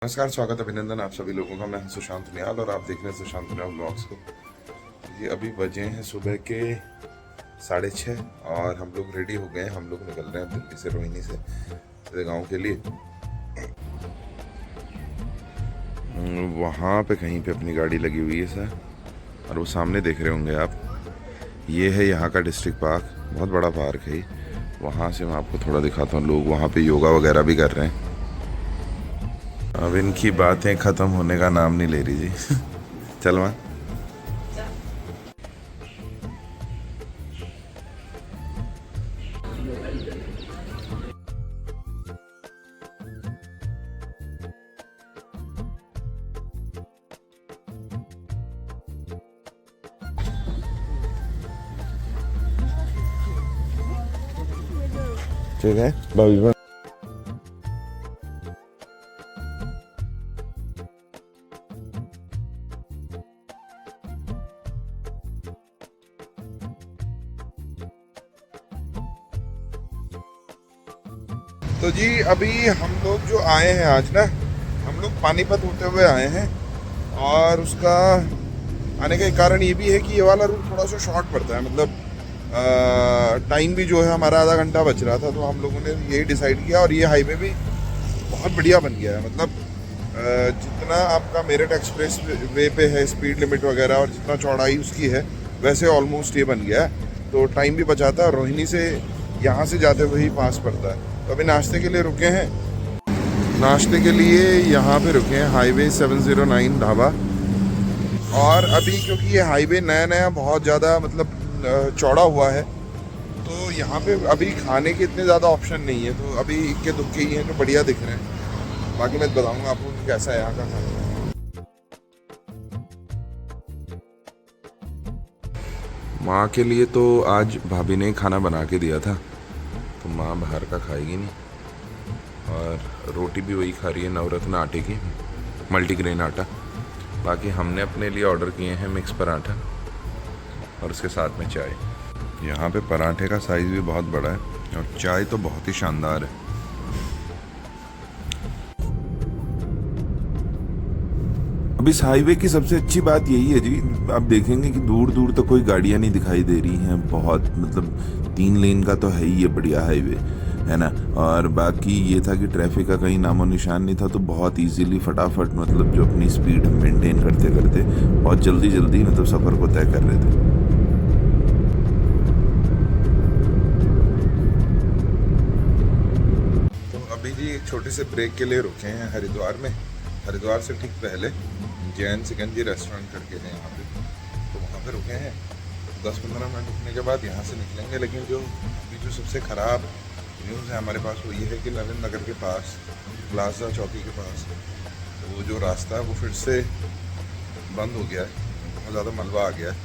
नमस्कार, स्वागत अभिनंदन आप सभी लोगों का। मैं हूं सुशांत नियाल और आप देख रहे हैं सुशांत नियाल ब्लॉग्स को। ये अभी बजे हैं सुबह के 6:30 और हम लोग रेडी हो गए हैं। हम लोग निकल रहे हैं दिल्ली से, रोहिणी से मेरे गाँव के लिए। वहाँ पे कहीं पे अपनी गाड़ी लगी हुई है सर, और वो सामने देख रहे होंगे आप, ये है यहाँ का डिस्ट्रिक्ट पार्क। बहुत बड़ा पार्क है। वहाँ से मैं आपको थोड़ा दिखाता हूँ। लोग वहाँ पे योगा वगैरह भी कर रहे हैं। अब इनकी बातें ख़त्म होने का नाम नहीं ले रही जी। चल वहाँ ठीक है भाभी। तो जी अभी हम लोग जो आए हैं आज ना, हम लोग पानीपत होते हुए आए हैं। और उसका आने का एक कारण ये भी है कि ये वाला रूट थोड़ा सा शॉर्ट पड़ता है। मतलब टाइम भी जो है हमारा आधा घंटा बच रहा था, तो हम लोगों ने यही डिसाइड किया। और ये हाईवे भी बहुत बढ़िया बन गया है। मतलब जितना आपका मेरठ एक्सप्रेस वे पे है स्पीड लिमिट वगैरह, और जितना चौड़ाई उसकी है, वैसे ऑलमोस्ट ये बन गया है। तो टाइम भी बचाता है। रोहिणी से यहाँ से जाते हुए ही पास पड़ता है। तो अभी नाश्ते के लिए रुके हैं। नाश्ते के लिए यहाँ पे रुके हैं, हाईवे 709 ढाबा। और अभी क्योंकि ये हाईवे नया नया बहुत ज़्यादा मतलब चौड़ा हुआ है, तो यहाँ पे अभी खाने के इतने ज़्यादा ऑप्शन नहीं है। तो अभी इक्के दुक्के ही हैं जो बढ़िया दिख रहे हैं। बाकी मैं बताऊँगा आपको कि कैसा है यहाँ का खाना। माँ के लिए तो आज भाभी ने खाना बना के दिया था, तो माँ बाहर का खाएगी नहीं। और रोटी भी वही खा रही है, नवरत्न आटे की, मल्टीग्रेन आटा। बाकी हमने अपने लिए ऑर्डर किए हैं मिक्स पराठा और उसके साथ में चाय। यहाँ पे पराठे का साइज़ भी बहुत बड़ा है और चाय तो बहुत ही शानदार है। अब इस हाईवे की सबसे अच्छी बात यही है जी, आप देखेंगे कि दूर दूर तक कोई गाड़ियाँ नहीं दिखाई दे रही हैं। बहुत मतलब 3 लेन का तो है ही ये बढ़िया हाईवे, है ना। और बाकी ये था कि ट्रैफिक का कहीं नामो निशान नहीं था, तो बहुत इजीली फटाफट मतलब जो अपनी स्पीड हम मेंटेन करते करते बहुत जल्दी जल्दी मतलब सफ़र को तय कर रहे थे। तो अभी जी एक छोटे से ब्रेक के लिए रुके हैं हरिद्वार में। हरिद्वार से ठीक पहले जैन सिकंजी रेस्टोरेंट करके है यहाँ पे, तो वहाँ पे रुके हैं। 10-15 मिनट रुकने के बाद यहाँ से निकलेंगे। लेकिन जो अभी जो सबसे ख़राब न्यूज़ है हमारे पास वो ये है कि नवीन नगर के पास, प्लाजा चौकी के पास, वो जो रास्ता है वो फिर से बंद हो गया है। बहुत ज़्यादा मलबा आ गया है।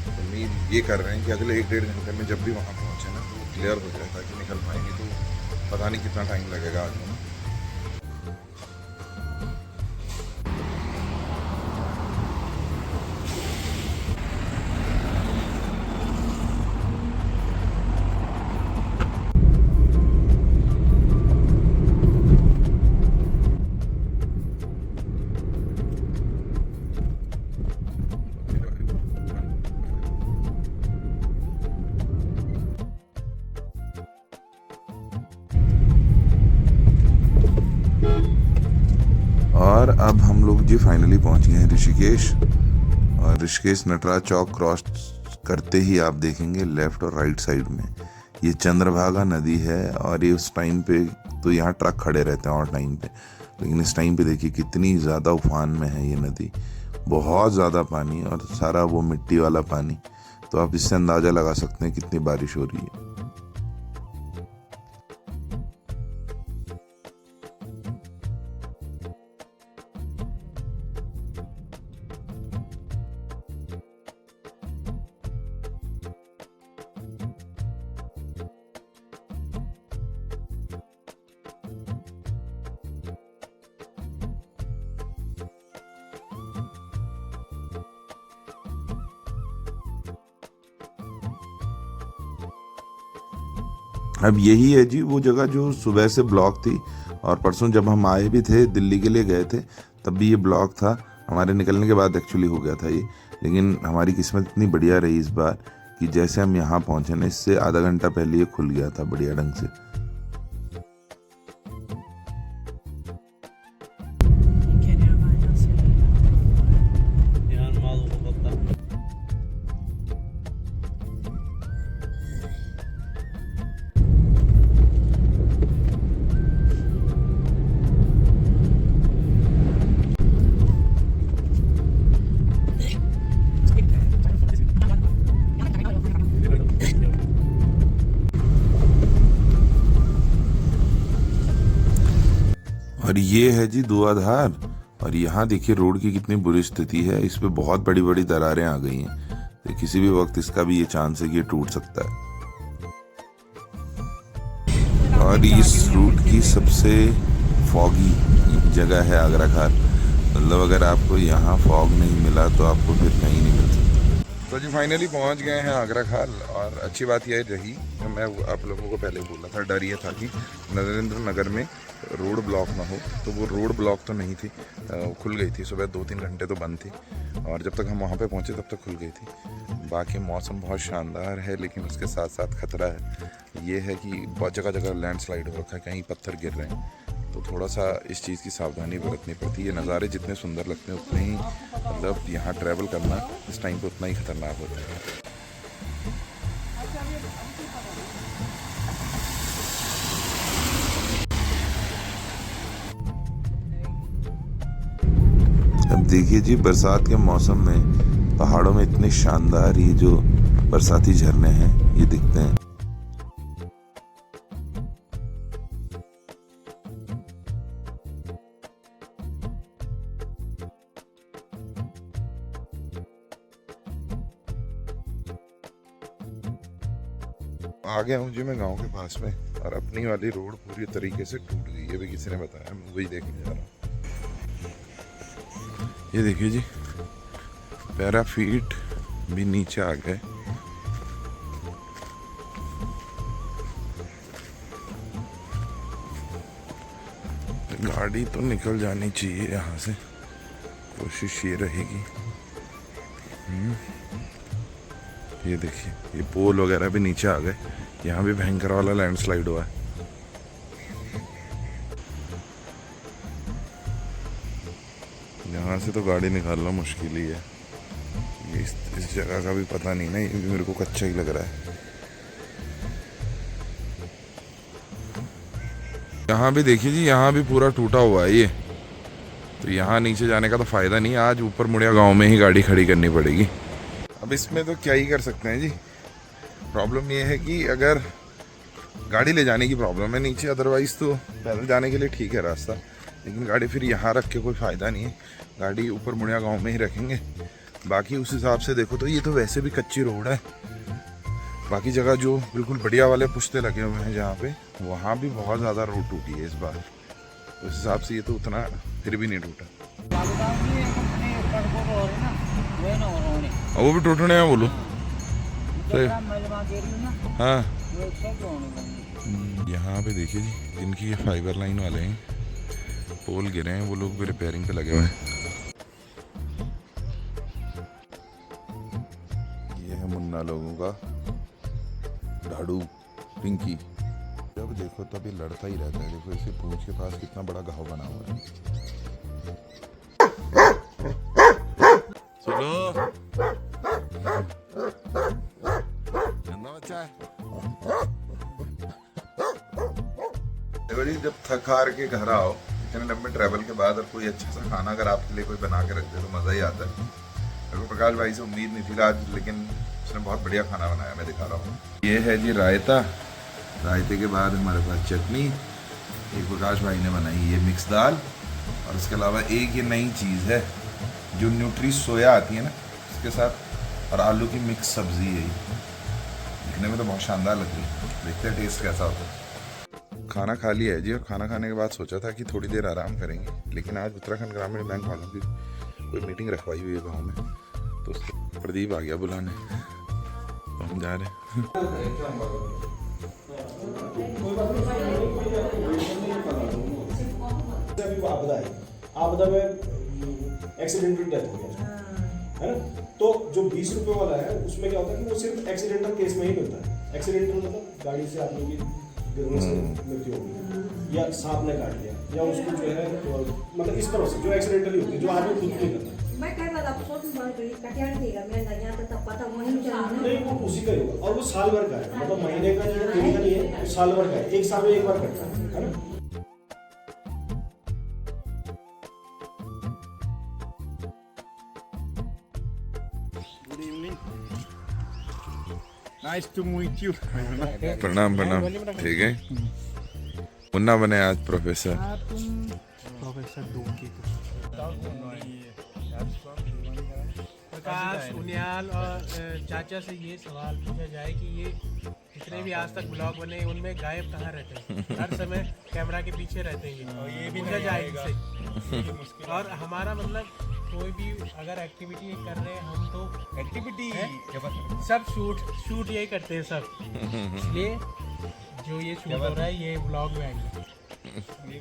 तो उम्मीद ये कर रहे हैं कि अगले 1-1.5 घंटे में जब भी वहाँ पहुँचे ना, तो वो क्लियर हो जाए ताकि निकल पाएंगे। तो पता नहीं कितना टाइम लगेगा आज में। और अब हम लोग जी फाइनली पहुंच गए हैं ऋषिकेश। और ऋषिकेश नटराज चौक क्रॉस करते ही आप देखेंगे लेफ़्ट और राइट साइड में ये चंद्रभागा नदी है। और ये उस टाइम पे तो यहाँ ट्रक खड़े रहते हैं और टाइम पे, लेकिन इस टाइम पे देखिए कितनी ज़्यादा उफान में है ये नदी। बहुत ज़्यादा पानी और सारा वो मिट्टी वाला पानी। तो आप इससे अंदाज़ा लगा सकते हैं कितनी बारिश हो रही है। अब यही है जी वो जगह जो सुबह से ब्लॉक थी और परसों जब हम आए भी थे, दिल्ली के लिए गए थे, तब भी ये ब्लॉक था। हमारे निकलने के बाद एक्चुअली हो गया था ये, लेकिन हमारी किस्मत इतनी बढ़िया रही इस बार कि जैसे हम यहाँ पहुँचे ना, इससे आधा घंटा पहले ये खुल गया था बढ़िया ढंग से। और ये है जी धुआंधार। और यहाँ देखिए रोड की कितनी बुरी स्थिति है, इस पे बहुत बड़ी बड़ी दरारें आ गई हैं, तो किसी भी वक्त इसका भी ये चांस है कि ये टूट सकता है। और इस रूट की सबसे फॉगी जगह है आगरा खार। मतलब अगर आपको यहाँ फॉग नहीं मिला तो आपको फिर कहीं नहीं मिल सकता। तो जी फाइनली पहुंच गए हैं आगरा खाल। और अच्छी बात यह रही, मैं आप लोगों को पहले बोला था, डर ये था कि नरेंद्र नगर में रोड ब्लॉक ना हो, तो वो रोड ब्लॉक तो नहीं थी, खुल गई थी। सुबह 2-3 घंटे तो बंद थी, और जब तक हम वहाँ पे पहुँचे तब तक खुल गई थी। बाकी मौसम बहुत शानदार है, लेकिन उसके साथ साथ खतरा है। ये है कि बहुत जगह जगह लैंडस्लाइड हो रखा है, कहीं पत्थर गिर रहे हैं, तो थोड़ा सा इस चीज़ की सावधानी बरतनी पड़ती है। ये नज़ारे जितने सुंदर लगते हैं उतने ही, मतलब यहाँ ट्रैवल करना इस टाइम पे उतना ही खतरनाक होता है। अब देखिए जी, बरसात के मौसम में पहाड़ों में इतने शानदार ये जो बरसाती झरने हैं ये दिखते हैं। आ गया हूँ जी मैं गांव के पास में, और अपनी वाली रोड पूरी तरीके से टूट गई है, भी किसी ने बताया, मैं वही देखने जा रहा हूँ। ये देखिए जी, पैराफीट भी नीचे आ गए। गाड़ी तो निकल जानी चाहिए यहाँ से, कोशिश ये रहेगी। ये देखिए, ये पोल वगैरह भी नीचे आ गए। यहाँ भी भयंकर वाला लैंडस्लाइड हुआ है। यहाँ से तो गाड़ी निकालना मुश्किल ही है। ये इस जगह का भी पता नहीं ना, ये भी मेरे को कच्चा ही लग रहा है। यहाँ भी देखिए जी, यहाँ भी पूरा टूटा हुआ है ये, तो यहाँ नीचे जाने का तो फायदा नहीं। आज ऊपर मुड़िया गांव में ही गाड़ी खड़ी करनी पड़ेगी। अब इसमें तो क्या ही कर सकते हैं जी। प्रॉब्लम ये है कि अगर गाड़ी ले जाने की प्रॉब्लम है नीचे, अदरवाइज़ तो पैदल जाने के लिए ठीक है रास्ता, लेकिन गाड़ी फिर यहाँ रख के कोई फ़ायदा नहीं है। गाड़ी ऊपर मुड़िया गांव में ही रखेंगे। बाकी उस हिसाब से देखो तो ये तो वैसे भी कच्ची रोड है। बाकी जगह जो बिल्कुल बढ़िया वाले पुश्ते लगे हुए हैं जहाँ पे, वहाँ भी बहुत ज़्यादा रोड टूटी है इस बार। उस हिसाब से ये तो उतना फिर भी नहीं टूटा। वो भी टूटने हैं बोलो। हाँ, यहाँ पे देखिए जी, जिनकी ये फाइबर लाइन वाले हैं, पोल गिरे हैं, वो लोग भी रिपेयरिंग पे लगे हुए हैं। ये है मुन्ना लोगों का ढाड़ू पिंकी। जब देखो तब ये लड़ता ही रहता है। देखो इसे पूंछ के पास कितना बड़ा घाव बना हुआ है। चलो बच्चा है। देखो जी, जब थक हार के घर आओ इतने लंबे ट्रैवल के बाद, और कोई अच्छा सा खाना अगर आपके लिए कोई बना के रख दे तो मज़ा ही आता है। मेरे को प्रकाश भाई से उम्मीद नहीं थी आज, लेकिन उसने बहुत बढ़िया खाना बनाया, मैं दिखा रहा हूँ। ये है जी रायता। रायते के बाद हमारे पास चटनी, एक प्रकाश भाई ने बनाई ये मिक्स दाल, और उसके अलावा एक ये नई चीज़ है जो न्यूट्री सोया आती है ना, उसके साथ, और आलू की मिक्स सब्जी है। दिखने में तो बहुत शानदार लग रही है, देखते हैं टेस्ट कैसा होता है। खाना खा लिया है जी, और खाना खाने के बाद सोचा था कि थोड़ी देर आराम करेंगे, लेकिन आज उत्तराखंड ग्रामीण बैंक वालों की कोई मीटिंग रखवाई हुई है गाँव में, तो उसको प्रदीप आ गया बुलाने, तो हम जा रहे हैं। अभी वो आपदा में एक्सीडेंटल डेथ हो गया है ना, तो जो 20 रुपए वाला है उसमें क्या होता है कि वो सिर्फ एक्सीडेंटल केस में ही मिलता है। एक्सीडेंटल मतलब गाड़ी से आदमी की गिरने से मृत्यु हो गई या सांप ने काट लिया या उसको जो है मतलब इस तरह से जो एक्सीडेंटली होती है, जो आदमी खुद नहीं करता। मैं कई बार आपको कटियार देगा मैं यहाँ तो तब पता वहीं जाना नहीं, वो उसी का ही होगा और वो साल भर का है, मतलब महीने का जो दिन का नहीं है, वो साल भर का है, एक साल में एक बार कटता है ना। Good evening. Nice to meet you. प्रणाम प्रणाम। ठीक है, मुन्ना बने आज प्रोफेसर। प्रोफेसर डोंकी प्रकाश उनियाल और चाचा से ये सवाल पूछा जाए कि ये जितने भी आज तक ब्लॉग बने उनमें गायब कहाँ रहते हैं? हर समय कैमरा के पीछे रहते हैं ये पूछा जाए इनसे। और हमारा मतलब कोई भी अगर एक्टिविटी कर रहे हैं हम तो एक्टिविटी सब शूट यही करते हैं सब, इसलिए जो ये शूट हो रहा है ये ब्लॉग में आएंगे।